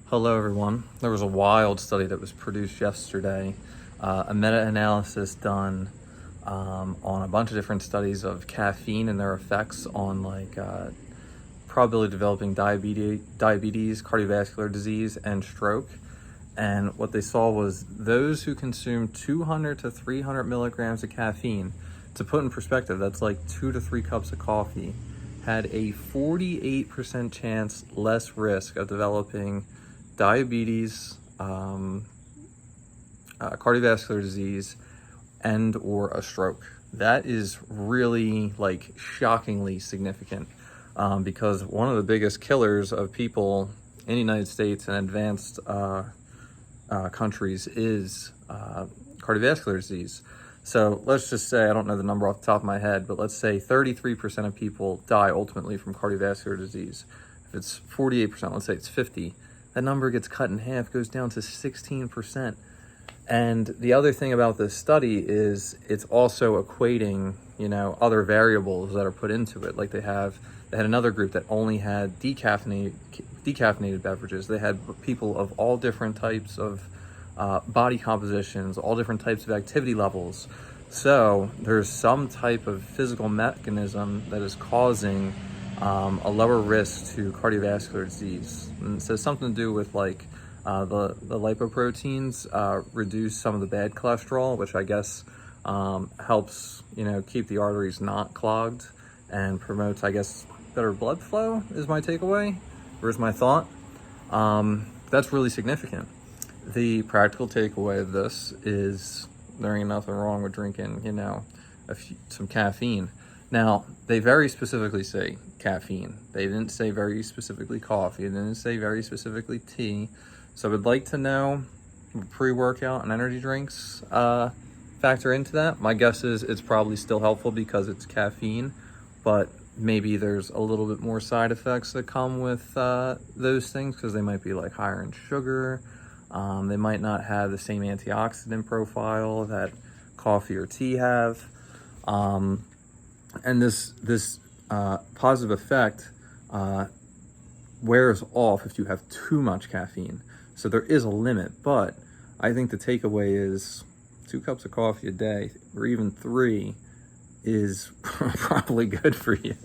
Hello, everyone. There was a wild study that was produced yesterday, a meta-analysis done on a bunch of different studies of caffeine and their effects on probability of developing diabetes, cardiovascular disease, and stroke. And what they saw was those who consumed 200 to 300 milligrams of caffeine, to put in perspective, that's like 2 to 3 cups of coffee, had a 48% chance less risk of developing diabetes, cardiovascular disease, and or a stroke. That is really shockingly significant, because one of the biggest killers of people in the United States and advanced countries is cardiovascular disease. So let's just say, I don't know the number off the top of my head, but let's say 33% of people die ultimately from cardiovascular disease. If it's 48%, let's say it's 50. That number gets cut in half, goes down to 16%. And the other thing about this study is it's also equating, other variables that are put into it. Like they had another group that only had decaffeinated beverages. They had people of all different types of body compositions, all different types of activity levels. So there's some type of physical mechanism that is causing a lower risk to cardiovascular disease. And so something to do with the lipoproteins reduce some of the bad cholesterol, which I guess helps keep the arteries not clogged and promotes, I guess, better blood flow is my takeaway, or is my thought. That's really significant. The practical takeaway of this is there ain't nothing wrong with drinking, some caffeine. Now, they very specifically say caffeine. They didn't say very specifically coffee. They didn't say very specifically tea. So I would like to know pre-workout and energy drinks factor into that. My guess is it's probably still helpful because it's caffeine, but maybe there's a little bit more side effects that come with those things because they might be higher in sugar. They might not have the same antioxidant profile that coffee or tea have. And this positive effect wears off if you have too much caffeine. So there is a limit, but I think the takeaway is 2 cups of coffee a day, or even 3, is probably good for you.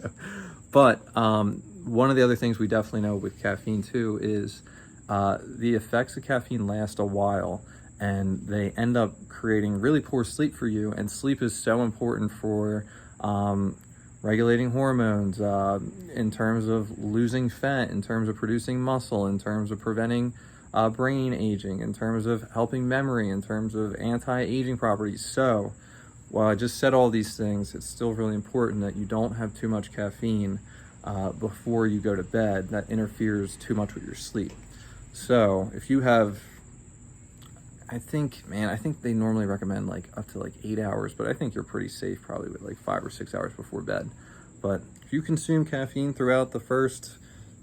But one of the other things we definitely know with caffeine too is the effects of caffeine last a while, and they end up creating really poor sleep for you. And sleep is so important for regulating hormones, in terms of losing fat, in terms of producing muscle, in terms of preventing brain aging, in terms of helping memory, in terms of anti-aging properties. So while I just said all these things, it's still really important that you don't have too much caffeine before you go to bed. That interferes too much with your sleep. So if you have, I think they normally recommend up to 8 hours, but I think you're pretty safe probably with 5 or 6 hours before bed. But if you consume caffeine throughout the first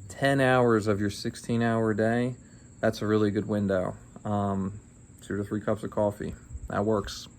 10 hours of your 16-hour day, that's a really good window. 2 to 3 cups of coffee. That works.